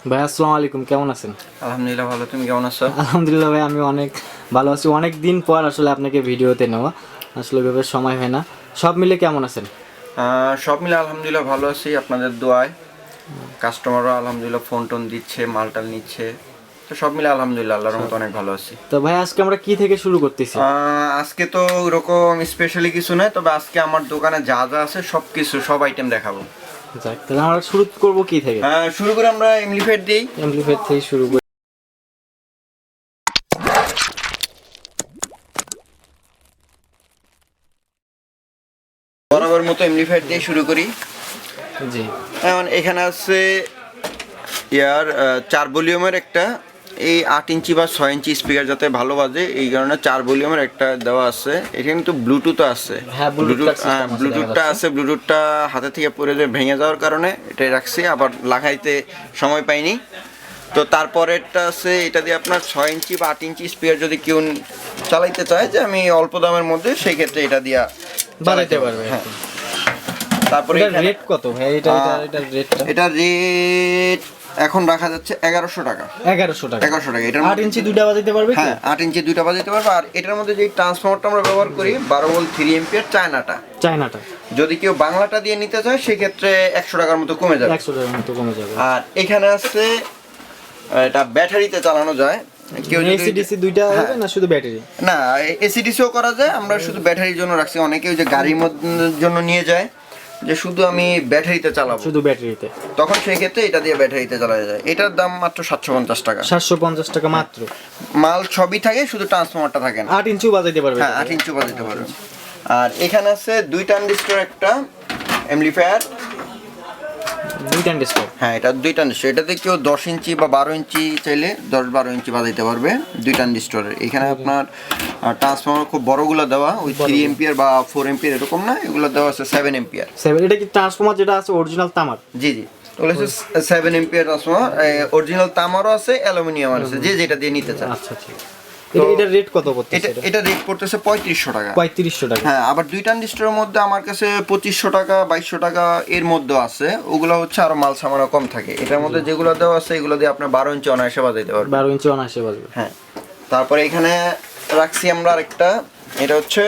ভাই আসসালামু আলাইকুম, কেমন আছেন? আলহামদুলিল্লাহ ভালো, তুমি কেমন আছো? আলহামদুলিল্লাহ ভাই, আমি অনেক ভালো আছি। অনেক দিন পর আসলে আপনাকে ভিডিওতে নেওয়া, আসলে ভেবে সময় হয় না। সব মিলে কেমন আছেন? সব মিলে আলহামদুলিল্লাহ ভালো আছি, আপনাদের দোয়ায়। কাস্টমারও আলহামদুলিল্লাহ ফোন টোন দিচ্ছে, মালটাল নিচ্ছে, তো সব মিলে আলহামদুলিল্লাহ আল্লাহর মতো অনেক ভালো আছি। তো ভাই আজকে আমরা কি থেকে শুরু করতেছি? আজকে তো ওরকম স্পেশালি কিছু নয়, তবে আজকে আমার দোকানে যা যা আছে সব কিছু, সব আইটেম দেখাবো। যাক, তাহলে আমরা শুরু করবো কি থেকে? শুরু করে আমরা এমপ্লিফায়ার দিই। এমপ্লিফায়ার থেকে শুরু করি। বরাবর মতো এমপ্লিফায়ার দিয়ে শুরু করি। জি, এখন এখানে আছে ইয়ার 4 ভলিউমের একটা, এই 8 ইঞ্চি বা 6 ইঞ্চি স্পিকার যাতে ভালো বাজে এই কারণে 4 ভলিউমের একটা দেওয়া আছে। এখানে কিন্তু ব্লুটুথ আছে, হ্যাঁ, ব্লুটুথটা আছে। ব্লুটুথটা হাতে থেকে পড়ে ভেঙে যাওয়ার কারণে এটাই রাখছি, আবার লাগাইতে সময় পাইনি। তো তারপরেরটা আছে, এটা দিয়ে আপনার 6 ইঞ্চি বা 8 ইঞ্চি স্পিকার যদি কেউ চালাইতে চায় যে আমি অল্প দামের মধ্যে, সেই ক্ষেত্রে এটা দিয়া বানাইতে পারবে। হ্যাঁ। তারপরে রেট কত ভাই? এটা রেট এখন রাখা যাচ্ছে 1100 টাকা। 1100 টাকা। 1100 টাকা। এটা 8 ইঞ্চি দুইটা বাজাইতে পারবে? হ্যাঁ, 8 ইঞ্চি দুইটা বাজাইতে পারবে। আর এটার মধ্যে যে ট্রান্সফরমারটা আমরা ব্যবহার করি 12 ভোল্ট 3 এম্পিয়ার চায়নাটা, যদি কেউ বাংলাটা দিয়ে নিতে চায় সেক্ষেত্রে 100 টাকার মতো কমে যাবে। 100 টাকার মতো কমে যাবে। আর এখানে আছে এটা ব্যাটারিতে চালানো যায়। কেউ এসি ডিসি দুইটা হবে না শুধু ব্যাটারি? না, এসি ডিসিও করা যায়, আমরা শুধু ব্যাটারির জন্য রাখছি। অনেকে ওই যে গাড়ির জন্য নিয়ে যায় যে শুধু আমি ব্যাটারিতে চালাবো, শুধু ব্যাটারিতে, তখন সেই ক্ষেত্রে এটা দিয়ে ব্যাটারিতে চালানো যায়। এটার দাম মাত্র 750 টাকা। 750 টাকা মাত্র। মাল সবই থাকে, শুধু ট্রান্সফরমারটা থাকে না। 8 ইঞ্চিও বাজাইতে পারবে? হ্যাঁ, 8 ইঞ্চি বাজাতে পারবে। আর এখানে আছে 2 ট্রানজিস্টর একটা অ্যাম্পলিফায়ার। 2 ট্রানজিস্টর? হ্যাঁ, এটা 2 ট্রানজিস্টর। এটাতে কেউ 10 ইঞ্চি বা 12 ইঞ্চি চাইলে 10-12 ইঞ্চি বাজাইতে পারবে 2 ট্রানজিস্টরের। এখানে আপনার ট্রান্সফরমার খুব বড়গুলো দেওয়া, ওই 3 এম্পিয়ার বা 4 এম্পিয়ার এরকম না, এগুলো দেওয়া আছে 7 এম্পিয়ার। 7? এটা কি ট্রান্সফরমার যেটা আছে অরিজিনাল তামার? জি জি, ওগুলো হচ্ছে 7 এম্পিয়ার ট্রান্সফরমার। অরিজিনাল তামারও আছে, অ্যালুমিনিয়াম আছে, যে যেটা দিয়ে নিতে চায়। আচ্ছা আচ্ছা। এটা রেট কত পড়তেছে? এটা রেট পড়তেছে 3500 টাকা। 3500 টাকা? হ্যাঁ, আবার 2 ট্রানজিস্টরের মধ্যে আমার কাছে 2500 টাকা 2200 টাকা এর মধ্যে আছে। ওগুলো হচ্ছে আরো মাল সামানো কম থাকে। এটার মধ্যে যেগুলো দেওয়া আছে এগুলো দিয়ে আপনার 12 ইঞ্চি অনায়াসে বাজাইতে পারবেন। 12 ইঞ্চি অনায়াসে বাজবে। হ্যাঁ। তারপরে এখানে রাখছি আমরা আরেকটা, এটা হচ্ছে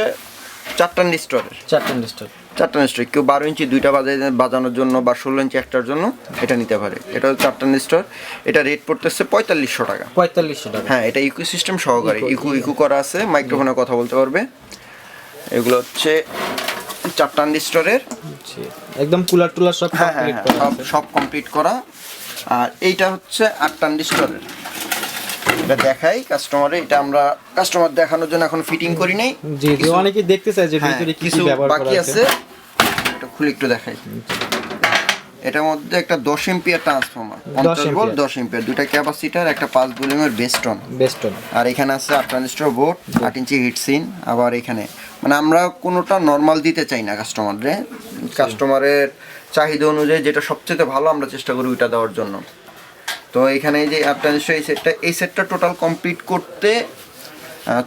4 ট্রানজিস্টরের। 4 ট্রানজিস্টর? 4 ট্রানজিস্টর কেউ 12 ইঞ্চি দুইটা বাজানোর জন্য বা 16 ইঞ্চি একটার জন্য এটা নিতে পারে। এটা হচ্ছে 4 ট্রানজিস্টর। এটা রেট পড়তেছে 4500 টাকা। 4500 টাকা? হ্যাঁ, এটা ইকো সিস্টেম সহকারে, ইকো করা আছে, মাইক্রোফোনে কথা বলতে পারবে। এগুলো হচ্ছে 4 ট্রানজিস্টরের। একদম কুলার টুলার সব কমপ্লিট করা? সব কমপ্লিট করা। আর এইটা হচ্ছে 8 ট্রানজিস্টরের। এটা দেখাই কাস্টমারে, এটা আমরা কাস্টমার দেখানোর জন্য এখন ফিটিং করি নাই। জি জি, অনেকেই দেখতে চায় যে ভিতরে কি কি ব্যবহার করা আছে। বাকি আছে, এটা খুলে একটু দেখাই। এটার মধ্যে একটা 10 এম্পিয়ার ট্রান্সফরমার, 50 ভোল্ট 10 এম্পিয়ার, দুটো ক্যাপাসিটর, একটা 5 ভলিউমের বেস্টন। আর এখানে আছে 8 ট্রানজিস্টর বোর্ড, 8 ইঞ্চি হিটসিন। আবার এখানে মানে আমরা কোনোটা নরমাল দিতে চাই না কাস্টমারে, কাস্টমারের চাহিদা অনুযায়ী যেটা সবচেয়ে ভালো আমরা চেষ্টা করি ওইটা দেওয়ার জন্য। তো এখানে এই যে 8 ট্রানজিস্টর এই সেটটা টোটাল কমপ্লিট করতে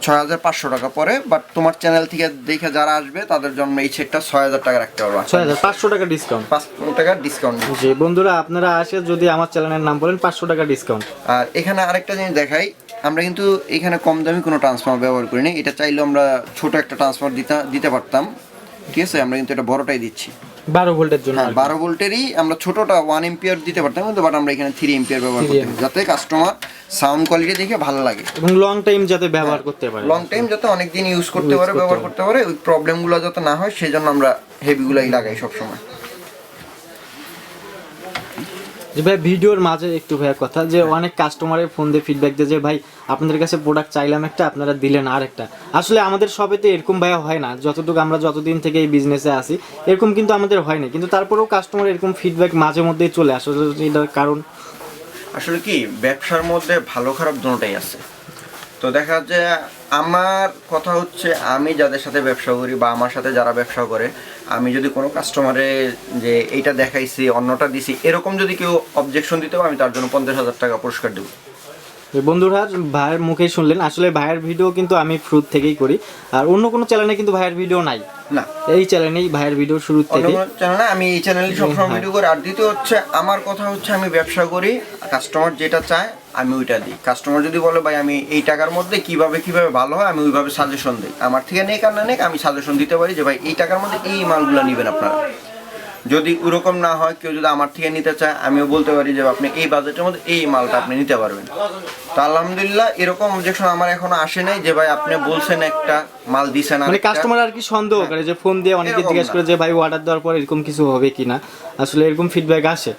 6500 টাকা পড়ে। বাট তোমার চ্যানেল থেকে দেখে যারা আসবে তাদের জন্য এই সেটটা 6000 টাকা রাখতে পারবা। 6500 টাকা ডিসকাউন্ট? 500 টাকা ডিসকাউন্ট। জি বন্ধুরা, আপনারা আসে যদি আমার চ্যানেলের নাম বলেন 500 টাকা ডিসকাউন্ট। আর এখানে আরেকটা জিনিস দেখাই, আমরা কিন্তু এখানে কম দামি কোনো ট্রান্সফর্মার ব্যবহার করি না। এটা চাইলেও আমরা ছোট একটা ট্রান্সফর্মার দিতে পারতাম, ঠিক আছে? আমরা কিন্তু এটা বড়টাই দিচ্ছি 12 ভোল্টের জন্য। হ্যাঁ, 12 ভোল্টেরই আমরা ছোটটা 1 এম্পিয়ার দিতে পারতাম, কিন্তু বাট আমরা এখানে 3 এম্পিয়ার ব্যবহার করতে পারি, যাতে কাস্টমার সাউন্ড কোয়ালিটি দেখে ভালো লাগে এবং লং টাইম যাতে ব্যবহার করতে পারে, লং টাইম যাতে অনেক দিন ইউজ করতে পারে, ব্যবহার করতে পারে, ওই প্রবলেমগুলো যাতে না হয় সেজন্য আমরা হেভিগুলাই লাগাই সব সময়। যে ভাই ভিডিওর মাঝে একটু ভাই কথা, যে অনেক কাস্টমারের ফোন দিয়ে ফিডব্যাক দেয় যে ভাই আপনাদের কাছে প্রোডাক্ট চাইলাম একটা, আপনারা দিলেন আরেকটা। আসলে আমাদের শপেতে এরকম ভাই হয় না, যতটুকু আমরা যতদিন থেকে এই বিজনেসে আসি এরকম কিন্তু আমাদের হয় না, কিন্তু তারপরেও কাস্টমার এরকম ফিডব্যাক মাঝে মধ্যেই চলে আসে। এটার কারণ আসলে কি, ব্যবসার মধ্যে ভালো খারাপ দুটোটাই আছে। তো দেখা যাচ্ছে আমার কথা হচ্ছে, আমি যাদের সাথে ব্যবসা করি বা আমার সাথে যারা ব্যবসা করে, আমি যদি কোনো কাস্টমারে যে এইটা দেখাইছি অন্যটা দিছি এরকম যদি কেউ অবজেকশন দিতে পারে, আমি তার জন্য 50,000 টাকা পুরস্কার দেবো। বন্ধুরা ভাইয়ের মুখেই শুনলেন, আসলে ভাইয়ের ভিডিও কিন্তু আমি ফ্রুট থেকেই করি, আর অন্য কোনো চ্যানেলে কিন্তু ভাইয়ের ভিডিও নাই না, এই চ্যানেলেই ভাইয়ের ভিডিও শুরু থেকে চ্যানেলে আমি এই চ্যানেলে সবসময় ভিডিও করি। আর দ্বিতীয় হচ্ছে আমার কথা হচ্ছে আমি ব্যবসা করি, কাস্টমার যেটা চায় আমি ওইটা দিই। কাস্টমার যদি বলে ভাই আমি এই টাকার মধ্যে কিভাবে ভালো হয়, আমি ওইভাবে সাজেশন দিই। আমার থেকে নেই আর না নেই, আমি সাজেশন দিতে পারি যে ভাই এই টাকার মধ্যে এই মালগুলো নেবেন আপনারা। যদি ওরকম না হয়, কেউ যদি আমার থেকে নিতে চায়, আমিও বলতে পারি যে আপনি এই বাজেটের মধ্যে এই মালটা আপনি নিতে পারবেন। তো আলহামদুলিল্লাহ এরকম অবজেকশন আমার এখনো আসে নাই যে ভাই আপনি বলছেন একটা মাল দিছেন না, মানে কাস্টমার আর কি সন্দেহ করে যে ফোন দিয়ে অনেকে জিজ্ঞেস করে যে ভাই অর্ডার দেওয়ার পর এরকম কিছু হবে কিনা, আসলে এরকম ফিডব্যাক আসে।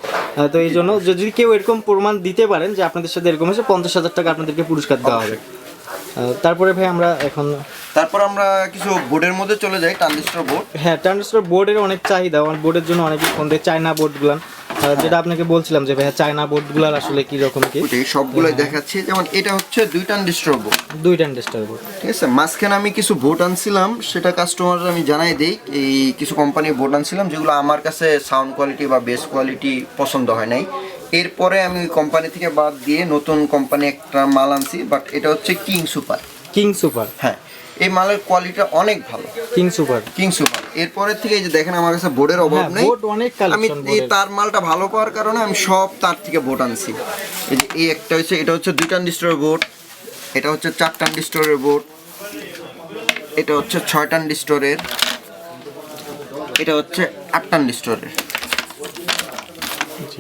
তো এই জন্য যদি কেউ এরকম প্রমাণ দিতে পারেন যে আপনাদের সাথে এরকম হয়েছে, 50,000 টাকা আপনাদেরকে পুরস্কার দেওয়া হবে। তারপরে ভাই তারপর আমরা কিছু বোর্ডের মধ্যে চলে যাই। ট্রানজিস্টর বোর্ড, হ্যাঁ ট্রানজিস্টর বোর্ডের অনেক চাহিদা, বোর্ডের জন্য অনেকে ফোন দেয় চায়না বোর্ডগুলো, যেটা আপনাকে বলছিলাম যে ভাই চায়না বোর্ডগুলোর আসলে কি রকম কি সবগুলোই দেখাচ্ছি। যেমন এটা হচ্ছে 2 ট্রানজিস্টর বোর্ড, 2 ট্রানজিস্টর বোর্ড, ঠিক আছে। মাঝখানে আমি কিছু বোর্ড আনছিলাম, সেটা কাস্টমার আমি জানাই দেই। এই কিছু কোম্পানির বোর্ড আনছিলাম যেগুলো আমার কাছে সাউন্ড কোয়ালিটি বা বেস কোয়ালিটি পছন্দ হয় নাই। এরপরে আমি ওই কোম্পানি থেকে বাদ দিয়ে নতুন কোম্পানি একটা মাল আনছি, বাট এটা হচ্ছে কিং সুপার। হ্যাঁ, এই মালের কোয়ালিটি অনেক ভালো, কিং সুপার। এরপরে থেকে এই যে দেখেন আমার কাছে বোর্ডের অভাব নেই, আমি এই তার মালটা ভালো পাওয়ার কারণে আমি সব তার থেকে বোর্ড আনছি। এই যে এই একটা হচ্ছে, এটা হচ্ছে 2 ট্রানজিস্টরের বোর্ড, এটা হচ্ছে 4 ট্রানজিস্টরের বোর্ড, এটা হচ্ছে 6 ট্রানজিস্টরের, এটা হচ্ছে 8 ট্রানজিস্টরের,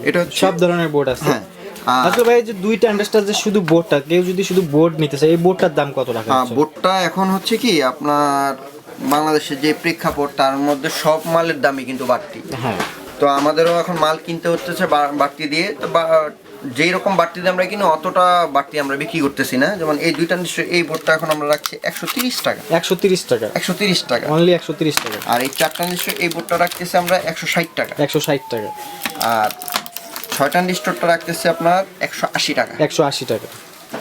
এটা সব ধরনের বোর্ড আছে। হ্যাঁ, আচ্ছা ভাই যে 2 ট্রানজিস্টর যে শুধু বোর্ডটা, কেউ যদি শুধু বোর্ড নিতে চায়, এই বোর্ডটার দাম কত টাকা? বোর্ডটা এখন হচ্ছে কি আপনার বাংলাদেশের যে প্রেক্ষাপট, তার মধ্যে সব মালের দামই কিন্তু বাড়তি। হ্যাঁ, তো আমাদেরও এখন মাল কিনতে হচ্ছে বাড়তি দিয়ে। তো যেই রকম বাড়তি দিয়ে আমরা কিনি, অতটা বাড়তি আমরা বিক্রি করতেছি না। যেমন এই 2 ট্রানজিস্টর এই বোর্ডটা এখন আমরা রাখছি 130 টাকা, 130 টাকা অনলি 130 টাকা। আর এই 4 ট্রানজিস্টর এই বোর্ডটা রাখতেছি আমরা 160 টাকা, আর 6 ট্রানজিস্টরটা রাখতেছি আপনার 180 টাকা।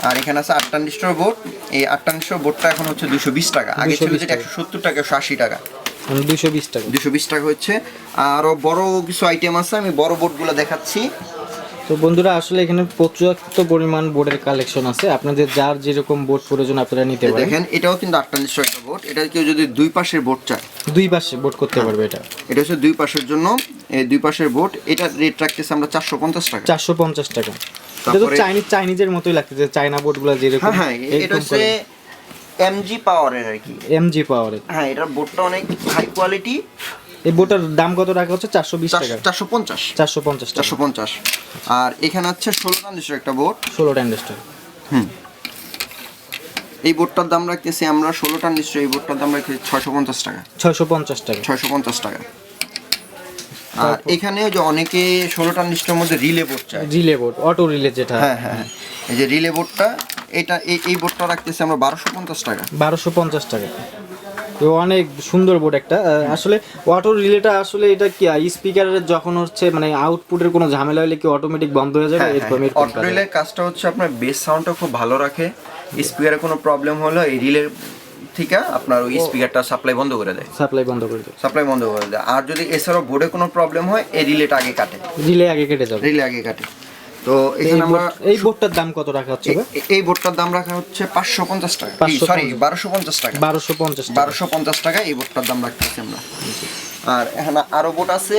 আর এখানে আছে 8 ট্রানজিস্টর বোর্ড, এই 8 ট্রানজিস্টর বোর্ডটা এখন হচ্ছে 220 টাকা। আগে ছিল যেটা 170 টাকা, 180 টাকা, 220 টাকা হচ্ছে। আরও বড় কিছু আইটেম আছে, আমি বড় বোর্ডগুলো দেখাচ্ছি। তো বন্ধুরা আসলে এখানে পর্যাপ্ত পরিমাণ বোর্ডের কালেকশন আছে, আপনাদের যার যেরকম বোর্ড প্রয়োজন আপনারা নিতে পারেন। দেখেন এটাও কিন্তু 8 ট্রানজিস্টর একটা বোর্ড, এটা কেউ যদি 2 পাশের বোর্ড চায়, 2 পাশে বোর্ড করতে পারবে। এটা হচ্ছে 2 পাশের জন্য, এই 2 পাশের বোর্ড। এটা রেট রাখতেছি আমরা 450 টাকা। এটা তো চাইনিজের মতোই লাগতেছে, চায়না বোর্ডগুলো যেরকম। হ্যাঁ, এটা হচ্ছে এমজি পাওয়ারের আর কি, হ্যাঁ, এটার বোর্ডটা অনেক হাই কোয়ালিটি। এই বোর্ডটার দাম কত টাকা হচ্ছে? 420 টাকা, 450। আর এখানে আছে 16 ট্রানজিস্টর একটা বোর্ড, 16 ট্রানজিস্টর। এই বোর্ডটার দাম রাখতেছি আমরা 16 ট্রানজিস্টর, এই বোর্ডটার দাম রাখতেছি 650 টাকা। আর এখানে যে অনেকে 16 ট্রানজিস্টরের মধ্যে রিলে বোর্ড চায়, অটো রিলে যেটা, হ্যাঁ, এই যে রিলে বোর্ডটা, এটা এই বোর্ডটা রাখতেছি আমরা 1250 টাকা। তো অনেক সুন্দর বোর্ড একটা। আসলে অটো রিলেটা আসলে এটা কি স্পিকারের যখন হচ্ছে মানে আউটপুটের কোনো ঝামেলা হলে কি অটোমেটিক বন্ধ হয়ে যাবে? অটো রিলের কাজটা হচ্ছে আপনার বেস সাউন্ডটা খুব ভালো রাখে। স্পিকারে কোনো প্রবলেম হলো এই রিলের থেকে আপনার ওই স্পিকারটা সাপ্লাই বন্ধ করে দেয়। আর যদি এছাড়াও বোর্ডে কোনো প্রবলেম হয়, এই রিলেটা আগে কাটে, রিলে আগে কাটে। তো এখানে আমরা এই বোর্ডটার দাম কত রাখা হচ্ছে? এই বোর্ডটার দাম রাখা হচ্ছে 550 টাকা, সরি 1250 টাকা, 1250 টাকা এই বোর্ডটার দাম রাখতেছি আমরা। আর এখানে আরো বোর্ড আছে,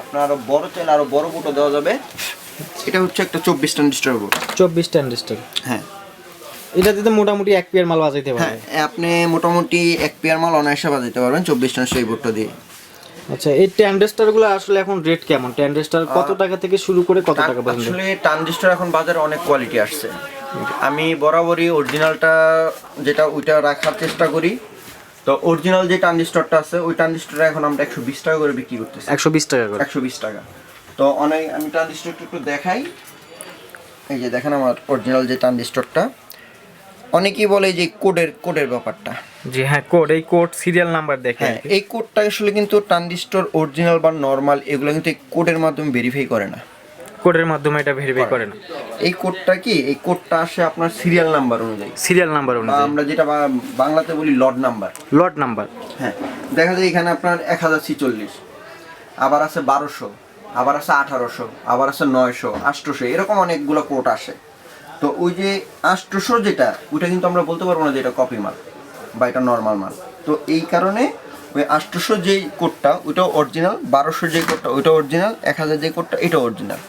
আপনার আরো বড় চাইলে আরো বড় বোর্ডও দেওয়া যাবে। এটা হচ্ছে একটা 24 ট্রানজিস্টর বোর্ড, হ্যাঁ। এটাতে তো মোটামুটি 1 পেয়ার মাল বাজাইতে পারবেন। হ্যাঁ, আপনি মোটামুটি 1 পেয়ার মাল অনায়াসে বাজাইতে পারবেন 24 ট্রানজিস্টর এই বোর্ডটা দিয়ে। আচ্ছা, এই ট্রানজিস্টরগুলো আসলে এখন রেট কেমন? ট্রানজিস্টর কত টাকা থেকে শুরু করে কত টাকা পর্যন্ত? আসলে ট্রানজিস্টর এখন বাজারে অনেক কোয়ালিটি আসছে। আমি বরাবরই অরিজিনালটা যেটা ওইটা রাখার চেষ্টা করি। তো অরিজিনাল যে ট্রানজিস্টরটা আছে, ওই ট্রানজিস্টরটা এখন আমরা 120 টাকা করে বিক্রি করতেছি। 120 টাকা করে। 120 টাকা। তো আমি ট্রানজিস্টরটা একটু দেখাই। এই যে দেখেন আমার অরিজিনাল যে ট্রানজিস্টরটা। অনেকেই বলে যে কোডের ব্যাপারটা, জি হ্যাঁ, এই কোড সিরিয়াল নাম্বার দেখে। হ্যাঁ, এই কোডটা আসলে কিন্তু ট্রানজিস্টর অরিজিনাল বা নরমাল এগুলো কিন্তু এই কোডের মাধ্যমে ভেরিফাই করে না, এটা ভেরিফাই করে না। এই কোডটা কি, এই কোডটা আসে আপনার সিরিয়াল নাম্বার অনুযায়ী, আমরা যেটা বাংলাতে বলি লট নাম্বার। হ্যাঁ, দেখা যায় এখানে আপনার 1046, আবার আছে 1200, আবার আছে 1800, আবার আছে 900, 800, এরকম অনেকগুলো কোড আসে। তো তো ওই যে 800 যেটা ওইটা কিন্তু আমরা বলতে পারবো না যে এটা কপি মাল বা এটা নর্মাল মাল। তো এই কারণে ওই 800 যেই কোডটা ওইটাও অরিজিনাল, 1200 যেই কোডটা ওইটাও অরিজিনাল, 1000 যেই কোডটা এটাও অরিজিনাল।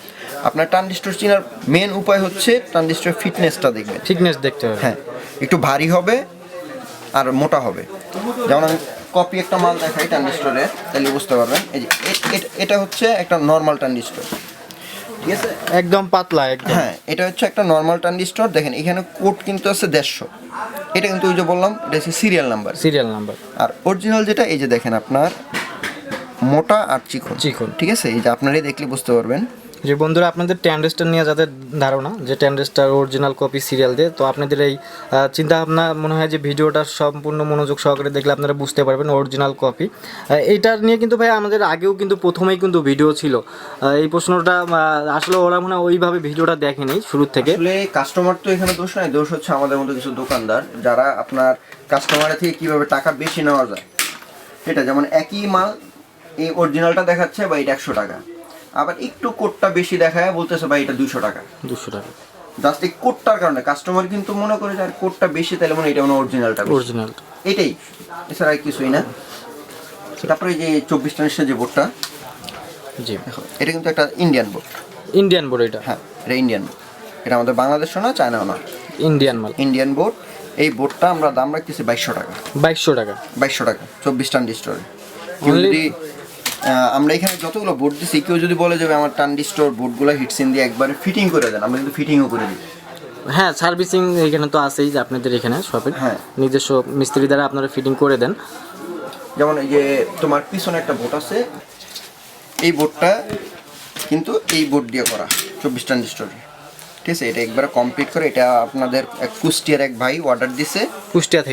আপনার ট্রানজিস্টর চেনার মেন উপায় হচ্ছে ট্রানজিস্টরের ফিটনেসটা দেখবেন। ফিটনেস দেখতে হবে। হ্যাঁ, একটু ভারী হবে আর মোটা হবে। যেমন আমি কপি একটা মাল দেখাই ট্রানজিস্টরের, তাহলে বুঝতে পারবেন। এই যে এটা হচ্ছে একটা নর্মাল ট্রানজিস্টর, ঠিক আছে, একদম পাতলা একদম। হ্যাঁ, এটা হচ্ছে একটা নর্মাল ট্রানজিস্টর। দেখেন এখানে কোড কিন্তু আছে 150, এটা কিন্তু ওই যে বললাম এটা হচ্ছে সিরিয়াল নাম্বার। Serial number. আর অরিজিনাল যেটা এই যে দেখেন আপনার মোটা আর চিকন, ঠিক আছে, এই যে আপনারাই দেখলে বুঝতে পারবেন। যে বন্ধুরা আপনাদের ট্যান্ডেস্টার নিয়ে যাদের ধারণা যে ট্যান্ডেস্টার অরিজিনাল কপি সিরিয়াল দিয়ে, তো আপনাদের এই চিন্তা ভাবনা মনে হয় যে ভিডিওটা সম্পূর্ণ মনোযোগ সহকারে দেখলে আপনারা বুঝতে পারবেন অরিজিনাল কপি। এইটার নিয়ে কিন্তু ভাই আমাদের আগেও কিন্তু প্রথমেই কিন্তু ভিডিও ছিল। এই প্রশ্নটা আসলে ওরা মনে হয় ওইভাবে ভিডিওটা দেখেনি শুরু থেকে। আসলে কাস্টমার তো এখানে দোষ নাই, দোষ হচ্ছে আমাদের মতো কিছু দোকানদার যারা আপনার কাস্টমারের থেকে কিভাবে টাকা বেশি নেওয়া যায়। এটা যেমন একই মাল এই অরিজিনালটা দেখাচ্ছে বা এটা 100 টাকা, আবার একটু কোডটা বেশি দেখায় বলতেছে ভাই এটা 200 টাকা। 200 টাকা জাস্ট এই কোডটার কারণে কাস্টমার কিন্তু মনে করে যে আর কোডটা বেশি, তাহলে মনে এটা মনে অরিজিনালটা অরিজিনাল, এটাই, এছাড়া আর কিছুই না। তারপরে এই যে 24 ট্রানজিস্টর যে বোর্ডটা, জি এটা কিন্তু একটা ইন্ডিয়ান বোর্ড। ইন্ডিয়ান বোর্ড এটা? হ্যাঁ, এটা ইন্ডিয়ান বোর্ড। এটা আমাদের বাংলাদেশও না, চায়নাও না, ইন্ডিয়ান মাল, ইন্ডিয়ান বোর্ড। এই বোর্ডটা আমরা দাম রাখতেছি 2200 টাকা। 2200 টাকা? 2200 টাকা 24 ট্রানজিস্টরে। যদি আমরা এখানে যতগুলো বোর্ড দিচ্ছি, কেউ যদি বলে যাবে আমার ট্রানজিস্টর বোর্ডগুলো হিটসিন দিয়ে একবারে ফিটিং করে দেন, আমরা কিন্তু ফিটিংও করে দিই। হ্যাঁ, সার্ভিসিং এখানে তো আছেই যে আপনাদের এখানে শপে। হ্যাঁ, নিজস্ব মিস্ত্রি দ্বারা আপনারা ফিটিং করে দেন। যেমন এই যে তোমার পিছনে একটা বোর্ড আছে, এই বোর্ডটা কিন্তু এই বোর্ড দিয়ে করা 24 ট্রানজিস্টর, ঠিক আছে। এটা একবারে কমপ্লিট করে, এটা আপনাদের এক কুষ্টিয়ার এক ভাই অর্ডার দিছে, কুষ্টিয়া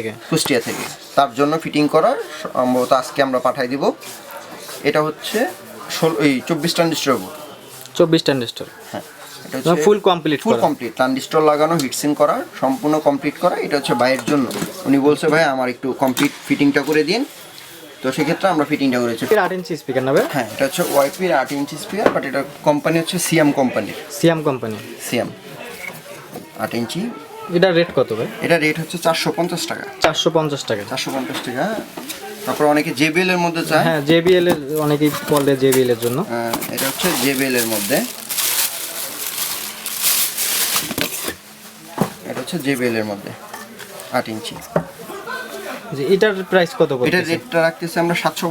থেকে তার জন্য ফিটিং করার, সম্ভবত আজকে আমরা পাঠাই দিব। এটা হচ্ছে 24 ট্রানজিস্টর বোর্ড। 24 ট্রানজিস্টর, হ্যাঁ, এটা হচ্ছে ফুল কমপ্লিট ট্রানজিস্টর লাগানো, হিটসিং করা, সম্পূর্ণ কমপ্লিট করা। এটা হচ্ছে ভাইয়ের জন্য, উনি বলছে ভাই আমার একটু কমপ্লিট ফিটিংটা করে দিন, তো সেক্ষেত্রে আমরা ফিটিংটা করেছি। 8 ইঞ্চি স্পিকার নেবে? হ্যাঁ, এটা হচ্ছে ওয়াইপির 8 ইঞ্চি স্পিকার, বাট এটা কোম্পানি হচ্ছে সিয়াম কোম্পানির। সিয়াম 8 ইঞ্চি। এটা রেট কত ভাই? এটা রেট হচ্ছে 450 টাকা। 450 টাকা? 450 টাকা। তারপর অনেকে জেবিএল এর মধ্যে চায়। হ্যাঁ, জেবিএল এর অনেকেই বলে জেবিএল এর জন্য। এটা হচ্ছে জেবিএল এর মধ্যে, এটা হচ্ছে জেবিএল এর মধ্যে 8 ইঞ্চি। যে এটার প্রাইস কত? এটা রেটটা রাখতেছি আমরা 750